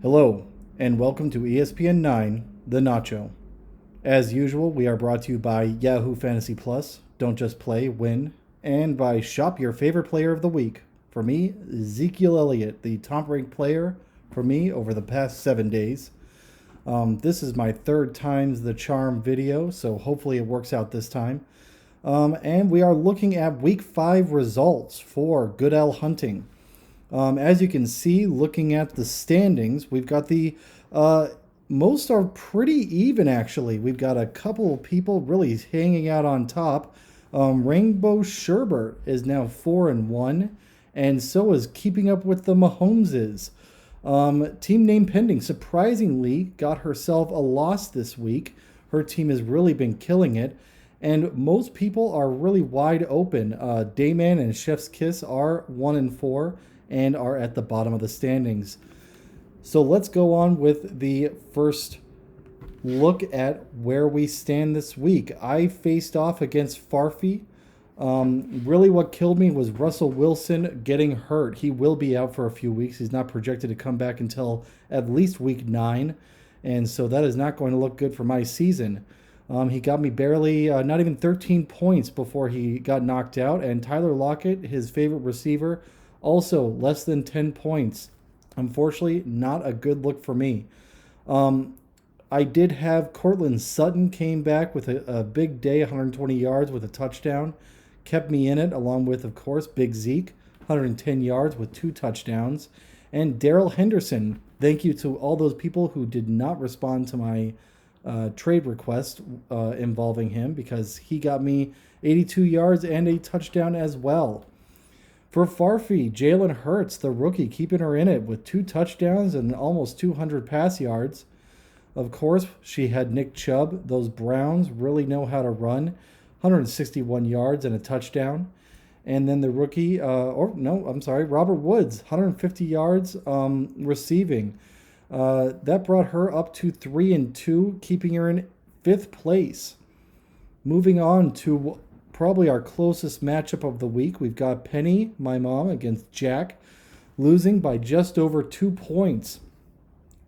Hello, and welcome to ESPN 9, The Nacho. As usual, we are brought to you by Yahoo Fantasy Plus, Don't Just Play, Win, and by Shop Your Favorite Player of the Week. For me, Ezekiel Elliott, the top ranked player for me over the past 7 days. This is my third times the charm video, so hopefully it works out this time. And we are looking at week 5 results for Goodell hunting. As you can see, looking at the standings, we've got most are pretty even actually. We've got a couple of people really hanging out on top. Rainbow Sherbert is now 4-1, and so is keeping up with the Mahomeses. Team name pending surprisingly got herself a loss this week. Her team has really been killing it, and most people are really wide open. Dayman and Chef's Kiss are 1-4 and are at the bottom of the standings. So let's go on with the first look at where we stand this week. I faced off against Farfy. Really what killed me was Russell Wilson getting hurt. He will be out for a few weeks. He's not projected to come back until at least week 9. And so that is not going to look good for my season. He got me barely, not even 13 points before he got knocked out. And Tyler Lockett, his favorite receiver, also less than 10 points. Unfortunately, not a good look for me. I did have Cortland Sutton came back with a big day, 120 yards with a touchdown. Kept me in it, along with, of course, Big Zeke, 110 yards with 2 touchdowns. And Darrell Henderson, thank you to all those people who did not respond to my trade request involving him, because he got me 82 yards and a touchdown as well. For Farfy, Jalen Hurts, the rookie, keeping her in it with 2 touchdowns and almost 200 pass yards. Of course, she had Nick Chubb. Those Browns really know how to run. 161 yards and a touchdown. And then the rookie, Robert Woods, 150 yards receiving. That brought her up to 3-2, keeping her in 5th place. Moving on to probably our closest matchup of the week. We've got Penny, my mom, against Jack, losing by just over 2 points.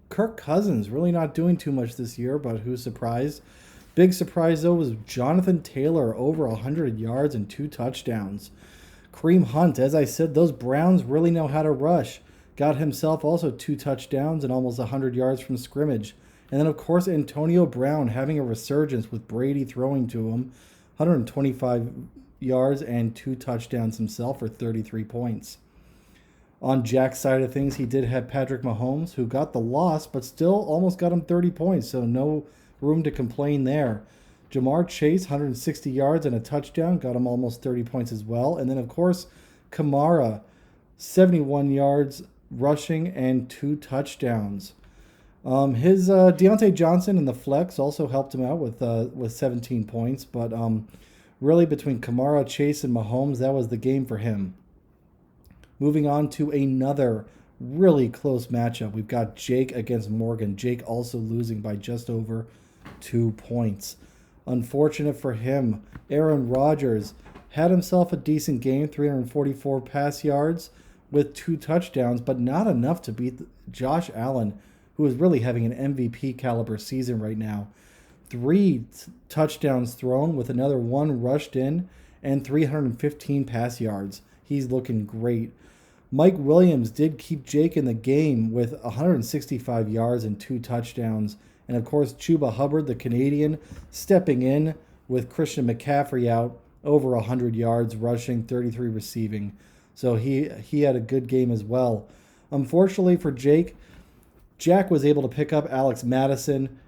Kirk Cousins really not doing too much this year, but who's surprised? Big surprise, though, was Jonathan Taylor, over 100 yards and 2 touchdowns. Kareem Hunt, as I said, those Browns really know how to rush. Got himself also 2 touchdowns and almost 100 yards from scrimmage. And then, of course, Antonio Brown having a resurgence with Brady throwing to him. 125 yards and 2 touchdowns himself for 33 points. On Jack's side of things, he did have Patrick Mahomes, who got the loss, but still almost got him 30 points, so no room to complain there. Jamar Chase, 160 yards and a touchdown, got him almost 30 points as well. And then, of course, Kamara, 71 yards rushing and 2 touchdowns. His Deontay Johnson in the flex also helped him out with 17 points, but really between Kamara, Chase, and Mahomes, that was the game for him. Moving on to another really close matchup. We've got Jake against Morgan. Jake also losing by just over 2 points. Unfortunate for him, Aaron Rodgers had himself a decent game, 344 pass yards with 2 touchdowns, but not enough to beat Josh Allen, who is really having an MVP caliber season right now. 3 touchdowns thrown with another 1 rushed in and 315 pass yards. He's looking great. Mike Williams did keep Jake in the game with 165 yards and 2 touchdowns. And of course, Chuba Hubbard, the Canadian, stepping in with Christian McCaffrey out, over 100 yards rushing, 33 receiving. So he had a good game as well. Unfortunately for Jake, Jack was able to pick up Alex Madison,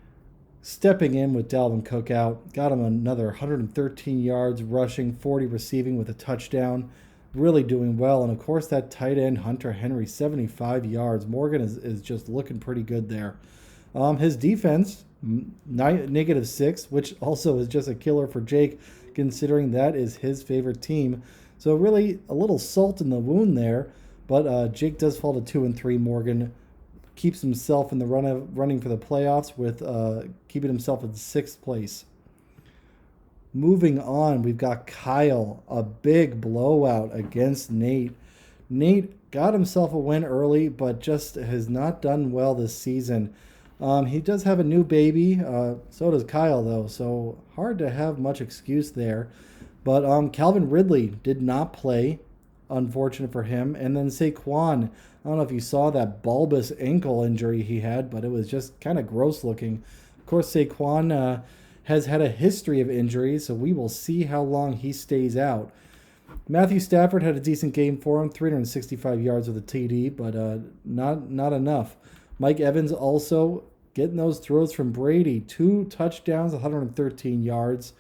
stepping in with Dalvin Cook out. Got him another 113 yards rushing, 40 receiving with a touchdown. Really doing well. And of course, that tight end, Hunter Henry, 75 yards. Morgan is just looking pretty good there. His defense, -6, which also is just a killer for Jake, considering that is his favorite team. So really a little salt in the wound there. But Jake does fall to 2-3. Morgan keeps himself in the running for the playoffs with keeping himself in 6th place. Moving on, we've got Kyle, a big blowout against Nate. Nate got himself a win early, but just has not done well this season. He does have a new baby. So does Kyle, though. So hard to have much excuse there. But Calvin Ridley did not play. Unfortunate for him. And then Saquon. I don't know if you saw that bulbous ankle injury he had, but it was just kind of gross looking. Of course, Saquon has had a history of injuries, so we will see how long he stays out. Matthew Stafford had a decent game for him, 365 yards with a TD, but not enough. Mike Evans also getting those throws from Brady, 2 touchdowns, 113 yards.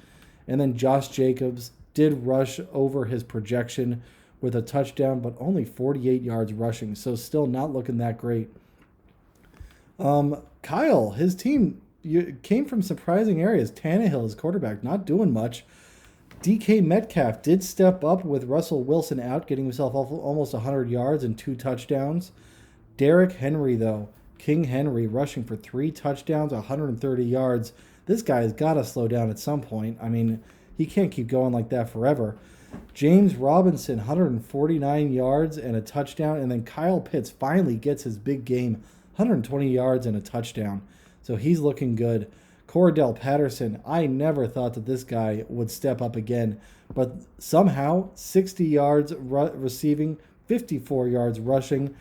And then Josh Jacobs did rush over his projection with a touchdown, but only 48 yards rushing, so still not looking that great. Kyle, his team came from surprising areas. Tannehill, his quarterback, not doing much. DK Metcalf did step up with Russell Wilson out, getting himself almost 100 yards and 2 touchdowns. Derrick Henry, though, King Henry, rushing for 3 touchdowns, 130 yards. This guy has got to slow down at some point. I mean, he can't keep going like that forever. James Robinson, 149 yards and a touchdown. And then Kyle Pitts finally gets his big game, 120 yards and a touchdown. So he's looking good. Cordell Patterson, I never thought that this guy would step up again. But somehow, 60 yards receiving, 54 yards rushing.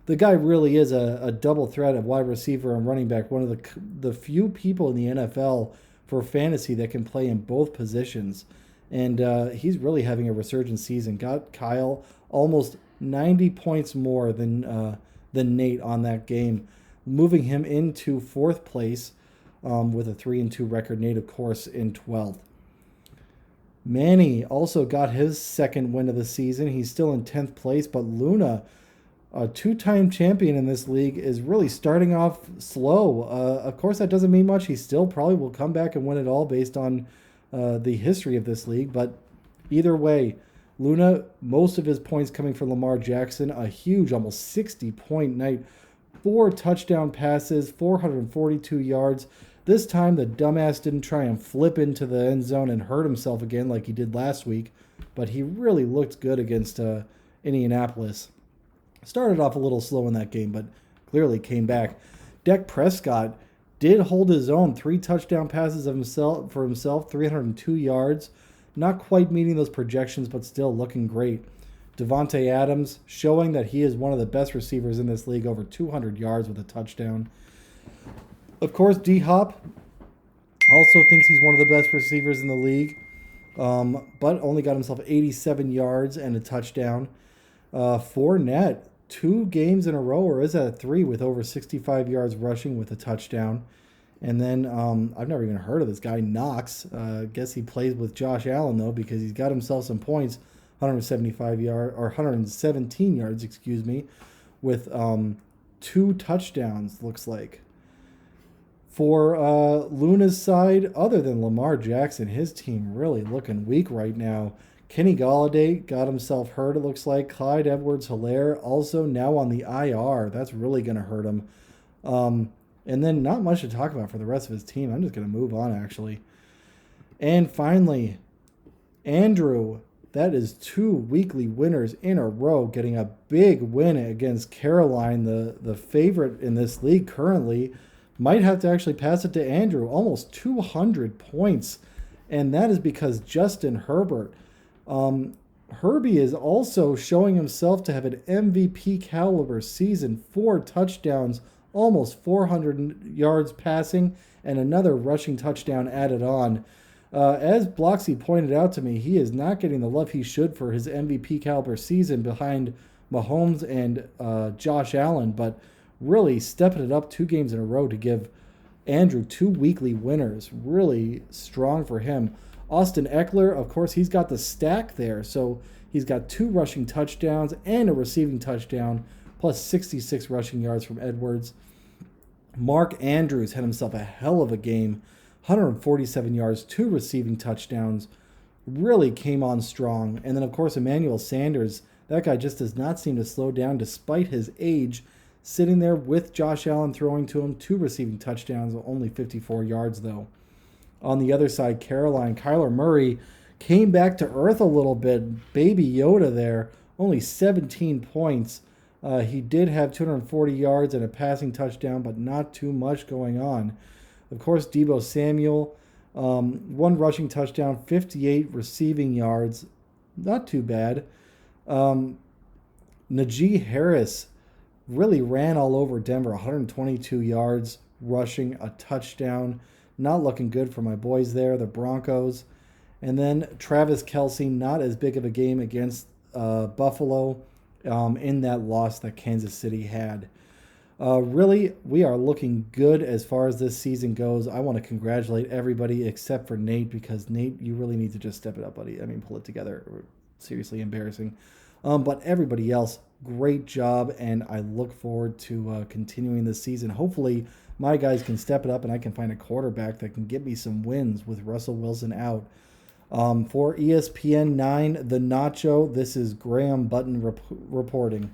The guy really is a double threat of wide receiver and running back. One of the few people in the NFL for fantasy that can play in both positions. And he's really having a resurgent season. Got Kyle almost 90 points more than Nate on that game, moving him into 4th place with a 3-2 record. Nate, of course, in 12th. Manny also got his 2nd win of the season. He's still in 10th place, but Luna, a 2-time champion in this league, is really starting off slow. Of course, that doesn't mean much. He still probably will come back and win it all based on the history of this league. But either way, Luna, most of his points coming from Lamar Jackson, a huge, almost 60-point night. 4 touchdown passes, 442 yards. This time, the dumbass didn't try and flip into the end zone and hurt himself again like he did last week. But he really looked good against Indianapolis. Started off a little slow in that game, but clearly came back. Dak Prescott did hold his own. 3 touchdown passes for himself, 302 yards. Not quite meeting those projections, but still looking great. Devontae Adams showing that he is one of the best receivers in this league, over 200 yards with a touchdown. Of course, D-Hop also thinks he's one of the best receivers in the league, but only got himself 87 yards and a touchdown. Fournette, 2 games in a row, or is that 3, with over 65 yards rushing with a touchdown. And then I've never even heard of this guy, Knox. Guess he plays with Josh Allen, though, because he's got himself some points, 117 yards, with 2 touchdowns, looks like. For Luna's side, other than Lamar Jackson, his team really looking weak right now. Kenny Golladay got himself hurt, it looks like. Clyde Edwards-Helaire also now on the IR. That's really going to hurt him. And then not much to talk about for the rest of his team. I'm just going to move on, actually. And finally, Andrew. That is 2 weekly winners in a row, getting a big win against Caroline, the favorite in this league currently. Might have to actually pass it to Andrew. Almost 200 points. And that is because Justin Herbert. Herbie is also showing himself to have an MVP caliber season. 4 touchdowns, almost 400 yards passing, and another rushing touchdown added on. As Bloxy pointed out to me, he is not getting the love he should for his MVP caliber season behind Mahomes and Josh Allen, but really stepping it up 2 games in a row to give Andrew 2 weekly winners. Really strong for him. Austin Eckler, of course, he's got the stack there. So he's got 2 rushing touchdowns and a receiving touchdown, plus 66 rushing yards from Edwards. Mark Andrews had himself a hell of a game, 147 yards, 2 receiving touchdowns. Really came on strong. And then, of course, Emmanuel Sanders, that guy just does not seem to slow down despite his age. Sitting there with Josh Allen throwing to him, 2 receiving touchdowns, only 54 yards, though. On the other side, Caroline, Kyler Murray came back to earth a little bit. Baby Yoda there, only 17 points. He did have 240 yards and a passing touchdown, but not too much going on. Of course, Deebo Samuel, one rushing touchdown, 58 receiving yards. Not too bad. Najee Harris really ran all over Denver, 122 yards, rushing a touchdown. Not looking good for my boys there, the Broncos. And then Travis Kelce, not as big of a game against Buffalo in that loss that Kansas City had. Really, we are looking good as far as this season goes. I want to congratulate everybody except for Nate, because Nate, you really need to just step it up, buddy. I mean, pull it together. Seriously embarrassing. But everybody else, great job, and I look forward to continuing this season. Hopefully, my guys can step it up, and I can find a quarterback that can get me some wins with Russell Wilson out. For ESPN 9, the Nacho, this is Graham Button reporting.